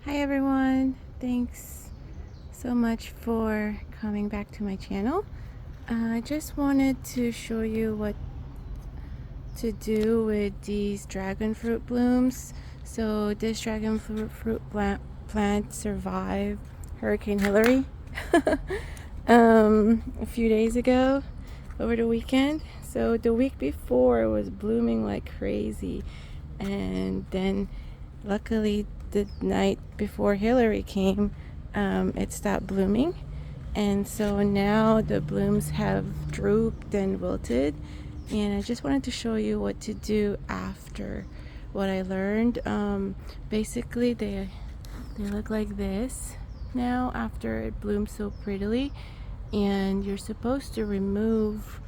Hi everyone, thanks so much for coming back to my channel. I just wanted to show you what to do with these dragon fruit blooms. So this dragon fruit plant survived Hurricane Hillary a few days ago over the weekend. So the week before it was blooming like crazy, and then luckily the night before Hillary came, it stopped blooming, and so now the blooms have drooped and wilted. And I just wanted to show you what to do after what I learned. Basically they look like this now after it bloomed so prettily, and you're supposed to remove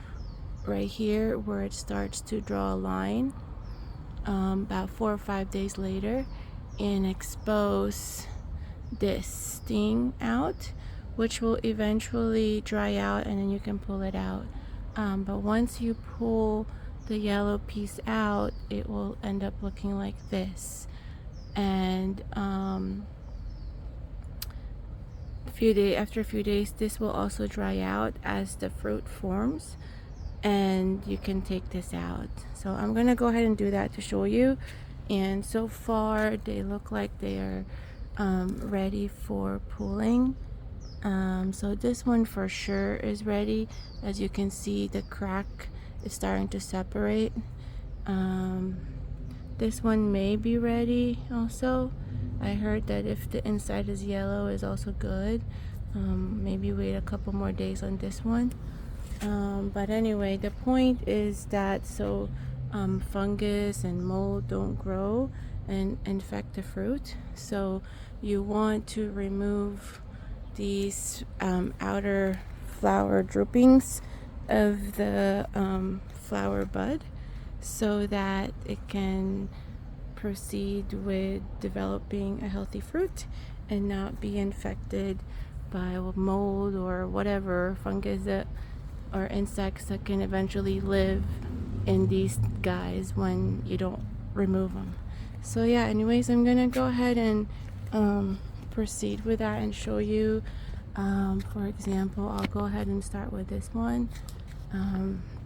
right here where it starts to draw a line about 4 or 5 days later, and expose this sting out, which will eventually dry out, and then you can pull it out. But once you pull the yellow piece out, it will end up looking like this. And after a few days, this will also dry out as the fruit forms, and you can take this out. So I'm gonna go ahead and do that to show you. And so far they look like they are ready for pulling. So this one for sure is ready. As you can see, the crack is starting to separate. This one may be ready also. I heard that if the inside is yellow is also good. Maybe wait a couple more days on this one. But anyway, the point is that so fungus and mold don't grow and infect the fruit. So you want to remove these outer flower droopings of the flower bud so that it can proceed with developing a healthy fruit and not be infected by mold or whatever fungus or insects that can eventually live in these guys when you don't remove them. So yeah, anyways, I'm gonna go ahead and proceed with that and show you. For example, I'll go ahead and start with this one.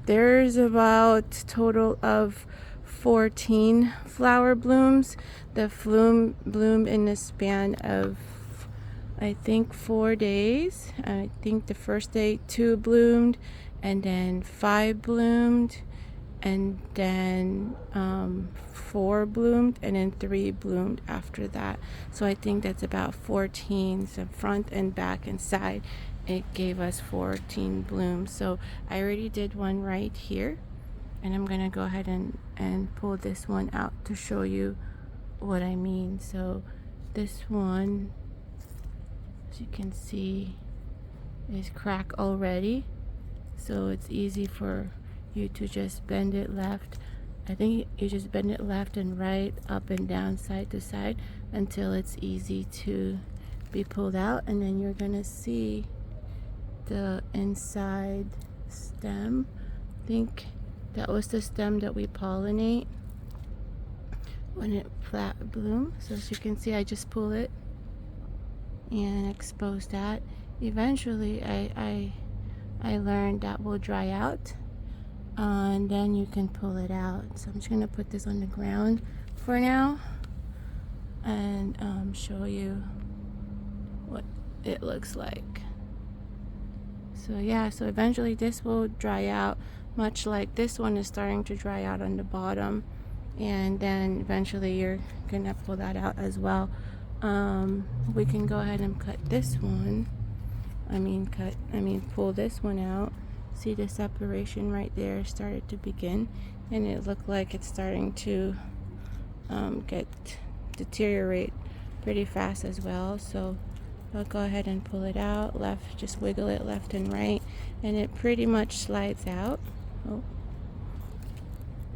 There's about total of 14 flower blooms. The bloom in the span of I think 4 days. I think the first day 2 bloomed, and then 5 bloomed, and then 4 bloomed, and then 3 bloomed after that. So I think that's about 14. So front and back and side, it gave us 14 blooms. So I already did one right here, and I'm gonna go ahead and pull this one out to show you what I mean. So this one, as you can see, is cracked already, so it's easy for you to just bend it left. I think you just bend it left and right, up and down, side to side, until it's easy to be pulled out. And then you're gonna see the inside stem. I think that was the stem that we pollinate when it flat blooms. So as you can see, I just pull it and expose that. Eventually I learned that will dry out, and then you can pull it out. So I'm just gonna put this on the ground for now and show you what it looks like. So yeah, so eventually this will dry out, much like this one is starting to dry out on the bottom, and then eventually you're gonna pull that out as well. We can go ahead and cut this one. Pull this one out. See the separation right there started to begin, and it looked like it's starting to deteriorate pretty fast as well. So I'll go ahead and pull it out. Just wiggle it left and right, and it pretty much slides out. Oh,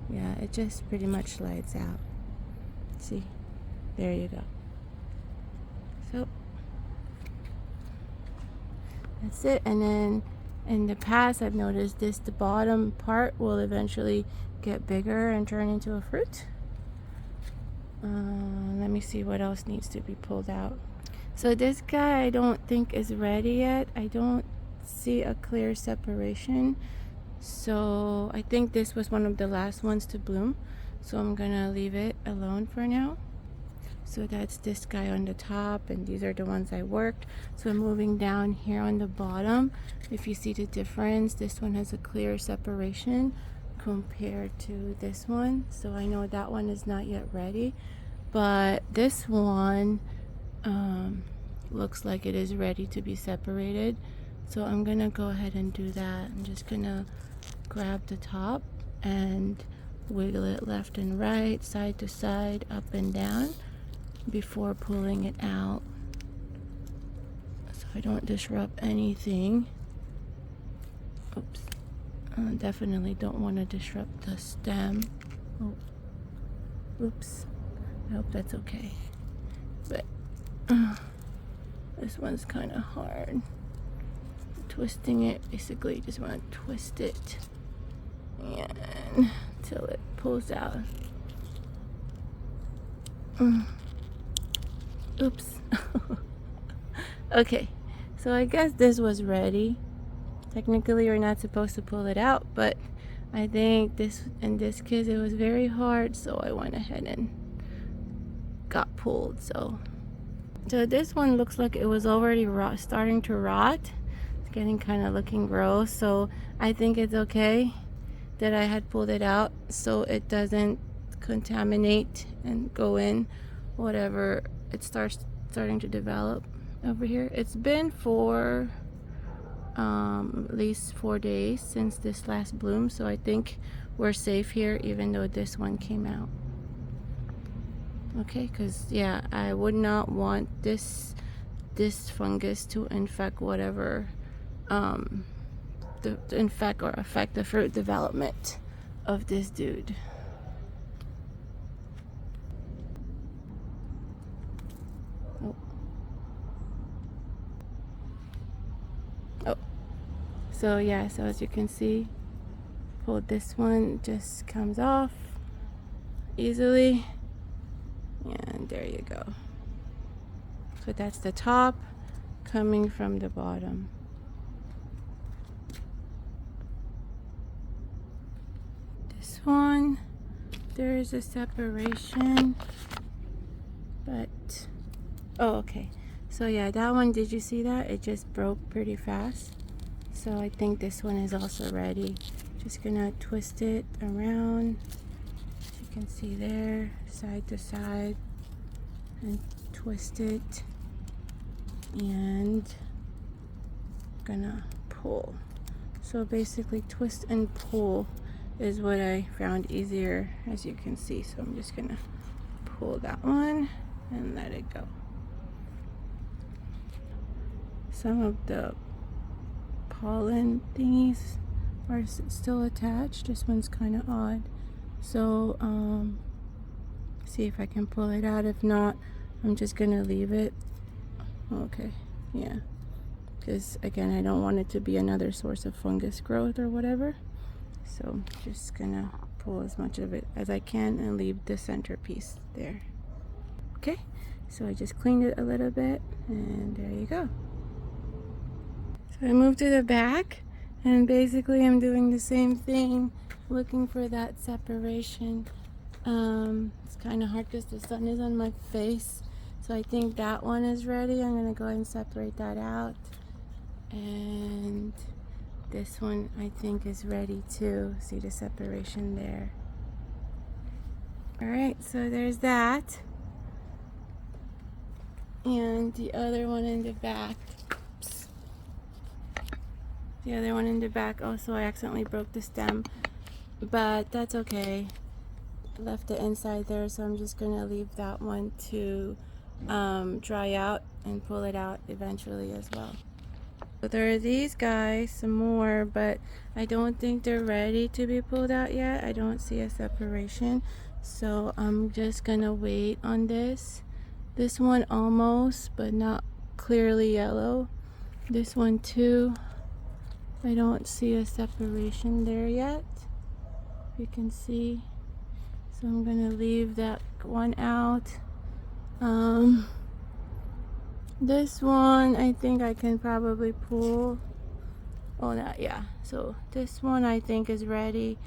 yeah, it just pretty much slides out. See, there you go. So that's it. And then in the past, I've noticed the bottom part will eventually get bigger and turn into a fruit. Let me see what else needs to be pulled out. So this guy I don't think is ready yet. I don't see a clear separation. So I think this was one of the last ones to bloom. So I'm gonna leave it alone for now. So that's this guy on the top, and these are the ones I worked. So I'm moving down here on the bottom. If you see the difference, this one has a clear separation compared to this one. So I know that one is not yet ready, but this one looks like it is ready to be separated. So I'm gonna go ahead and do that. I'm just gonna grab the top and wiggle it left and right, side to side, up and down before pulling it out, so I don't disrupt anything. Oops. Definitely don't want to disrupt the stem. Oh, oops. I hope that's okay. But this one's kind of hard. Twisting it, basically just want to twist it and until it pulls out. Oops. Okay, so I guess this was ready. Technically you're not supposed to pull it out, but I think this, in this case, it was very hard, so I went ahead and got pulled. So this one looks like it was already starting to rot. It's getting kind of looking gross, so I think it's okay that I had pulled it out so it doesn't contaminate and go in whatever it starting to develop over here. It's been for at least 4 days since this last bloom, so I think we're safe here, even though this one came out. Okay, because yeah, I would not want this fungus to infect whatever to infect or affect the fruit development of this dude. Oh, so yeah, so as you can see, pull this one, just comes off easily, and there you go. So that's the top coming from the bottom. This one, there is a separation, but oh, okay. So yeah, that one, did you see that? It just broke pretty fast. So I think this one is also ready. Just gonna twist it around, as you can see there, side to side, and twist it, and gonna pull. So basically twist and pull is what I found easier, as you can see. So I'm just gonna pull that one and let it go. Some of the pollen thingies are still attached. This one's kind of odd. So see if I can pull it out. If not, I'm just gonna leave it. Okay, yeah, because again, I don't want it to be another source of fungus growth or whatever. So just gonna pull as much of it as I can and leave the centerpiece there. Okay, so I just cleaned it a little bit, and there you go. So I moved to the back, and basically I'm doing the same thing, looking for that separation. It's kind of hard because the sun is on my face. So I think that one is ready. I'm gonna go ahead and separate that out. And this one I think is ready too. See the separation there. Alright, so there's that. And the other one in the back. Oops. The other one in the back also, I accidentally broke the stem. But that's okay. I left the inside there, so I'm just gonna leave that one to dry out and pull it out eventually as well. So there are these guys, some more, but I don't think they're ready to be pulled out yet. I don't see a separation, so I'm just gonna wait on this. This one almost, but not clearly yellow. This one too, I don't see a separation there yet. You can see, So I'm gonna leave that one out. This one I think I can probably pull. Oh, not yeah. So this one I think is ready,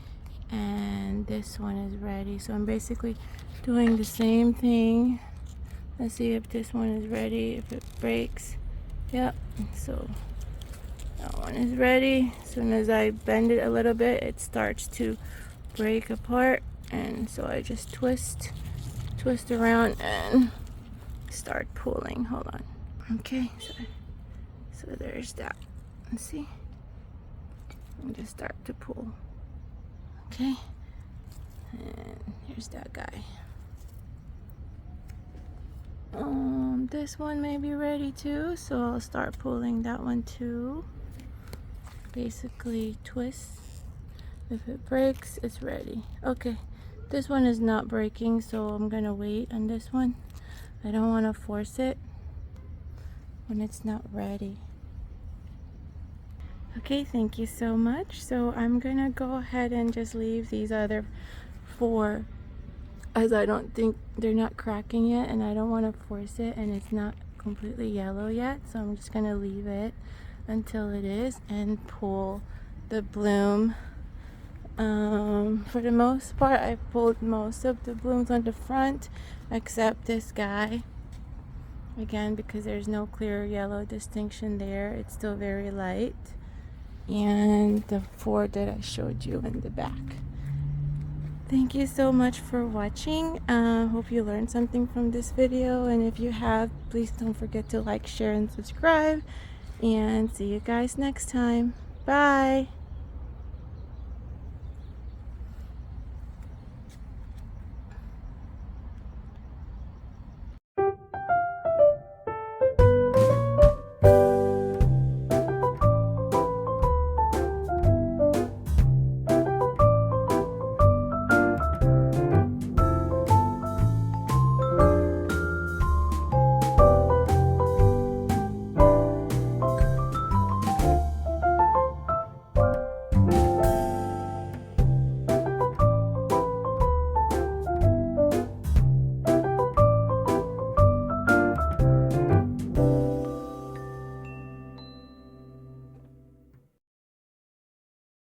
and this one is ready. So I'm basically doing the same thing. Let's see if this one is ready. If it breaks, yep. So that one is ready. As soon as I bend it a little bit, it starts to break apart, and so I just twist around and start pulling. Hold on. Okay, so there's that. Let's see. And just start to pull. Okay, and here's that guy. This one may be ready too, so I'll start pulling that one too. Basically twist. If it breaks, it's ready. Okay, this one is not breaking, so I'm gonna wait on this one. I don't want to force it when it's not ready. Okay, thank you so much. So I'm gonna go ahead and just leave these other 4, as I don't think they're not cracking yet, and I don't want to force it, and it's not completely yellow yet, so I'm just gonna leave it until it is and pull the bloom. For the most part, I pulled most of the blooms on the front except this guy, again because there's no clear yellow distinction there. It's still very light, and the 4 that I showed you in the back. Thank you so much for watching. Hope you learned something from this video, and if you have, please don't forget to like, share, and subscribe, and see you guys next time. Bye.